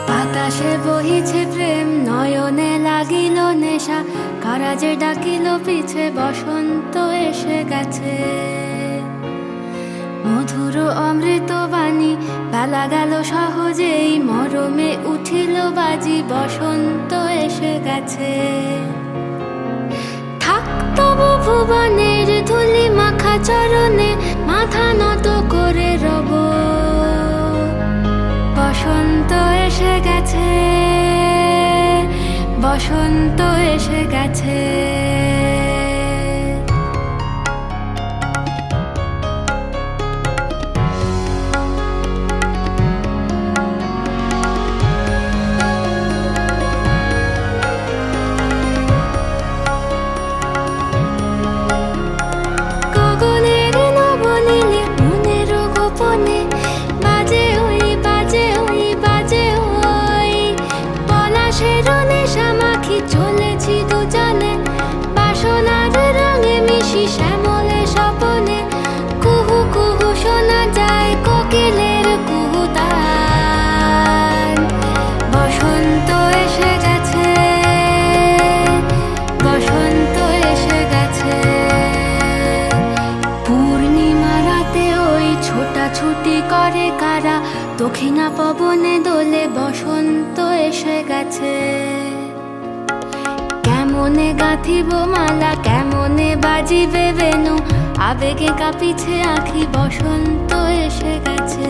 বাতাসে বহিছে প্রেম, নয়নে লাগিল নেশা, কারাজে ডাকিল পিছে, বসন্ত এসে গেছে। মধুর অমৃত বাণী, বেলা গেল সহজেই, মরমে উঠিল বাজি, বসন্ত এসে গেছে। থাক তবু ভুবনের ধুলি মাখা চরণে, মাথা নত করে রব। বসন্ত এসে গেছে, বসন্ত এসে গেছে। গগনের নবনীলে, মনের গোপনে, বাজে ওই বাজে ওই বাজে ওই। পলাশের নেশা মাখি চলেছি দুজনে, বাসনার রঙে মিশি শ্যামলে স্বপনে। কুহু কুহু শোনা যায় কোকিলের কুহুতান। বসন্ত এসে গেছে, বসন্ত এসে গেছে। পূর্ণিমা রাতে ওই ছোটাছুটি করে কারা, দক্ষিণা পবনে দোলে, বসন্ত এসে গেছে। কেমনে গাঁথিব মালা, কেমনে বাজিবে বেনু, আবেগে কাঁপিছে আঁখি, বসন্ত এসে গেছে।